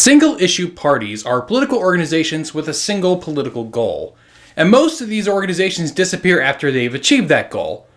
Single-issue parties are political organizations with a single political goal, and most of these organizations disappear after they've achieved that goal,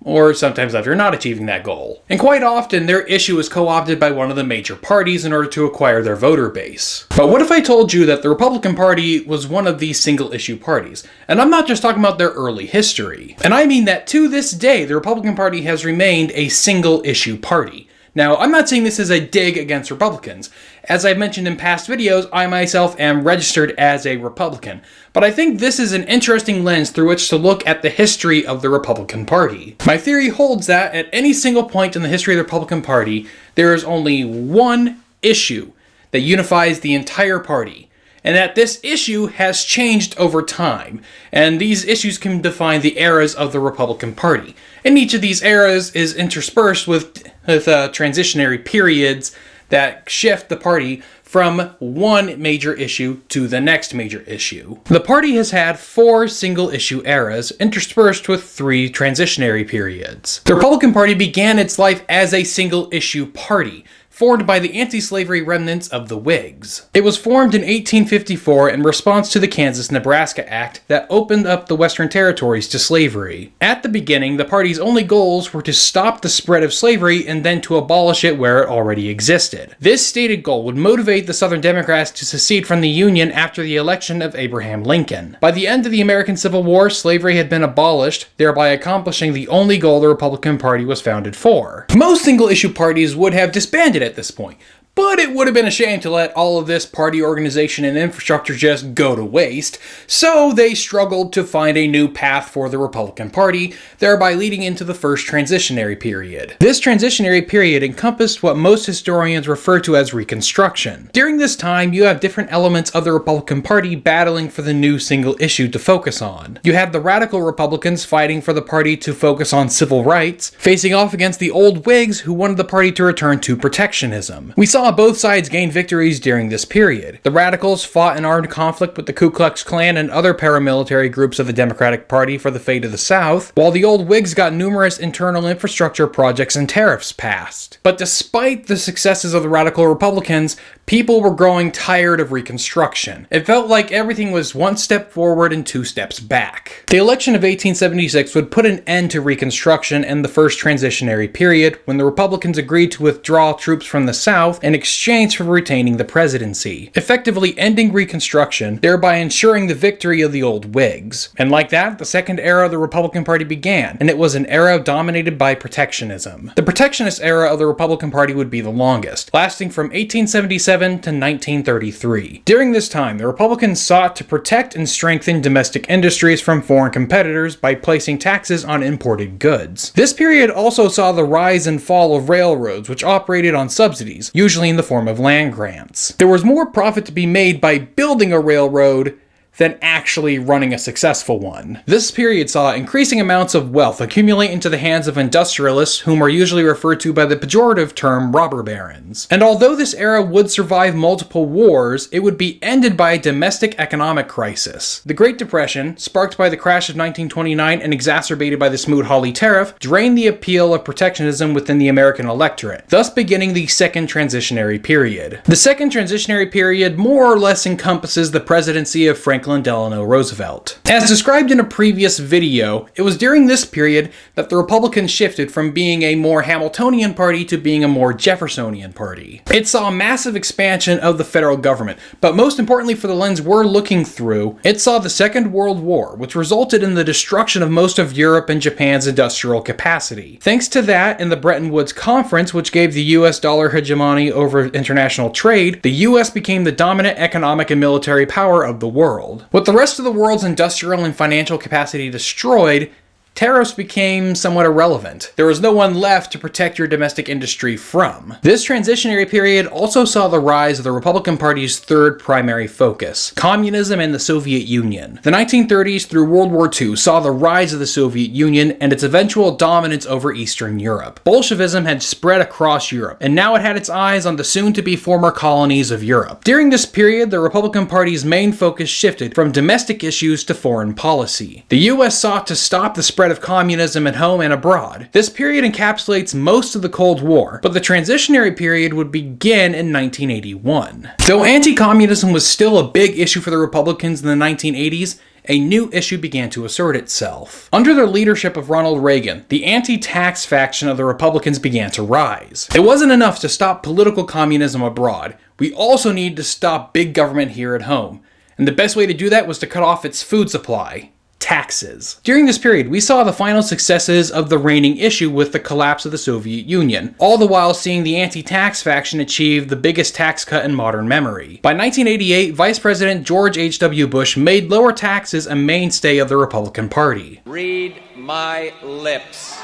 or sometimes after not achieving that goal. And quite often, their issue is co-opted by one of the major parties in order to acquire their voter base. But what if I told you that the Republican Party was one of these single-issue parties? And I'm not just talking about their early history. And I mean that to this day, the Republican Party has remained a single-issue party. Now, I'm not saying this is a dig against Republicans. As I've mentioned in past videos, I myself am registered as a Republican. But I think this is an interesting lens through which to look at the history of the Republican Party. My theory holds that at any single point in the history of the Republican Party, there is only one issue that unifies the entire party. And that this issue has changed over time. And these issues can define the eras of the Republican Party. And each of these eras is interspersed with transitionary periods that shift the party from one major issue to the next major issue. The party has had 4 single-issue eras interspersed with 3 transitionary periods. The Republican Party began its life as a single-issue party, formed by the anti-slavery remnants of the Whigs. It was formed in 1854 in response to the Kansas-Nebraska Act that opened up the Western territories to slavery. At the beginning, the party's only goals were to stop the spread of slavery and then to abolish it where it already existed. This stated goal would motivate the Southern Democrats to secede from the Union after the election of Abraham Lincoln. By the end of the American Civil War, slavery had been abolished, thereby accomplishing the only goal the Republican Party was founded for. Most single-issue parties would have disbanded at this point, but it would have been a shame to let all of this party organization and infrastructure just go to waste, so they struggled to find a new path for the Republican Party, thereby leading into the first transitionary period. This transitionary period encompassed what most historians refer to as Reconstruction. During this time, you have different elements of the Republican Party battling for the new single issue to focus on. You have the radical Republicans fighting for the party to focus on civil rights, facing off against the old Whigs who wanted the party to return to protectionism. We saw both sides gain victories during this period. The radicals fought an armed conflict with the Ku Klux Klan and other paramilitary groups of the Democratic Party for the fate of the South, while the old Whigs got numerous internal infrastructure projects and tariffs passed. But despite the successes of the radical Republicans, people were growing tired of Reconstruction. It felt like everything was 1 step forward and 2 steps back. The election of 1876 would put an end to Reconstruction and the first transitionary period when the Republicans agreed to withdraw troops from the South in exchange for retaining the presidency, effectively ending Reconstruction, thereby ensuring the victory of the old Whigs. And like that, the second era of the Republican Party began, and it was an era dominated by protectionism. The protectionist era of the Republican Party would be the longest, lasting from 1877 to 1933. During this time, the Republicans sought to protect and strengthen domestic industries from foreign competitors by placing taxes on imported goods. This period also saw the rise and fall of railroads, which operated on subsidies, usually in the form of land grants. There was more profit to be made by building a railroad than actually running a successful one. This period saw increasing amounts of wealth accumulate into the hands of industrialists, whom are usually referred to by the pejorative term robber barons. And although this era would survive multiple wars, it would be ended by a domestic economic crisis. The Great Depression, sparked by the crash of 1929 and exacerbated by the Smoot-Hawley tariff, drained the appeal of protectionism within the American electorate, thus beginning the second transitionary period. The second transitionary period more or less encompasses the presidency of Franklin Delano Roosevelt. As described in a previous video, it was during this period that the Republicans shifted from being a more Hamiltonian party to being a more Jeffersonian party. It saw a massive expansion of the federal government, but most importantly for the lens we're looking through, it saw the Second World War, which resulted in the destruction of most of Europe and Japan's industrial capacity. Thanks to that and the Bretton Woods Conference, which gave the US dollar hegemony over international trade, the US became the dominant economic and military power of the world. With the rest of the world's industrial and financial capacity destroyed, tariffs became somewhat irrelevant. There was no one left to protect your domestic industry from. This transitionary period also saw the rise of the Republican Party's third primary focus, communism and the Soviet Union. The 1930s through World War II saw the rise of the Soviet Union and its eventual dominance over Eastern Europe. Bolshevism had spread across Europe, and now it had its eyes on the soon-to-be former colonies of Europe. During this period, the Republican Party's main focus shifted from domestic issues to foreign policy. The US sought to stop the spread spread of communism at home and abroad. This period encapsulates most of the Cold War, but the transitionary period would begin in 1981. Though anti-communism was still a big issue for the Republicans in the 1980s, a new issue began to assert itself. Under the leadership of Ronald Reagan, the anti-tax faction of the Republicans began to rise. It wasn't enough to stop political communism abroad. We also needed to stop big government here at home. And the best way to do that was to cut off its food supply. Taxes. During this period, we saw the final successes of the reigning issue with the collapse of the Soviet Union, all the while seeing the anti-tax faction achieve the biggest tax cut in modern memory. By 1988, Vice President George H.W. Bush made lower taxes a mainstay of the Republican Party. Read my lips.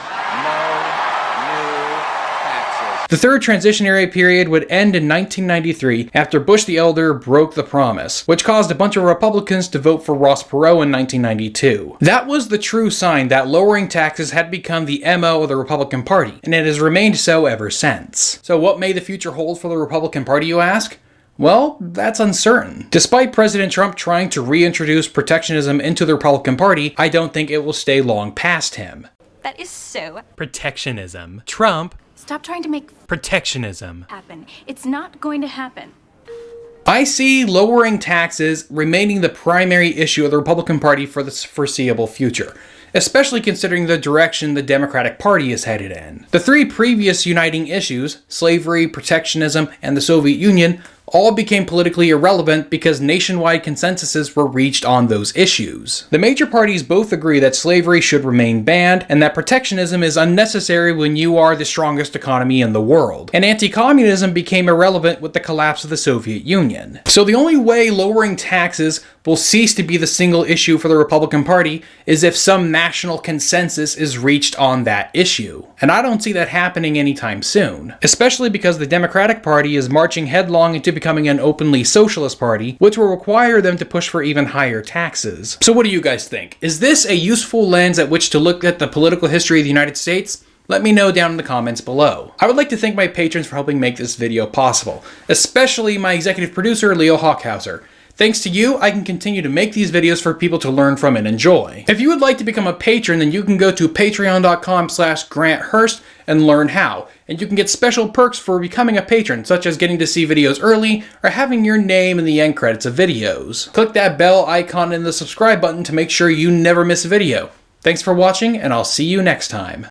No new taxes. The third transitionary period would end in 1993 after Bush the Elder broke the promise, which caused a bunch of Republicans to vote for Ross Perot in 1992. That was the true sign that lowering taxes had become the MO of the Republican Party, and it has remained so ever since. So what may the future hold for the Republican Party, you ask? Well, that's uncertain. Despite President Trump trying to reintroduce protectionism into the Republican Party, I don't think it will stay long past him. That is so Protectionism. Trump. Stop trying to make Protectionism. happen. It's not going to happen. I see lowering taxes remaining the primary issue of the Republican Party for the foreseeable future, especially considering the direction the Democratic Party is headed in. The three previous uniting issues, slavery, protectionism, and the Soviet Union, all became politically irrelevant because nationwide consensuses were reached on those issues. The major parties both agree that slavery should remain banned and that protectionism is unnecessary when you are the strongest economy in the world. And anti-communism became irrelevant with the collapse of the Soviet Union. So the only way lowering taxes will cease to be the single issue for the Republican Party is if some national consensus is reached on that issue. And I don't see that happening anytime soon, especially because the Democratic Party is marching headlong into becoming an openly socialist party, which will require them to push for even higher taxes. So what do you guys think? Is this a useful lens at which to look at the political history of the United States? Let me know down in the comments below. I would like to thank my patrons for helping make this video possible, especially my executive producer, Leo Hawkhauser. Thanks to you, I can continue to make these videos for people to learn from and enjoy. If you would like to become a patron, then you can go to patreon.com/GrantHurst and learn how. And you can get special perks for becoming a patron, such as getting to see videos early or having your name in the end credits of videos. Click that bell icon and the subscribe button to make sure you never miss a video. Thanks for watching, and I'll see you next time.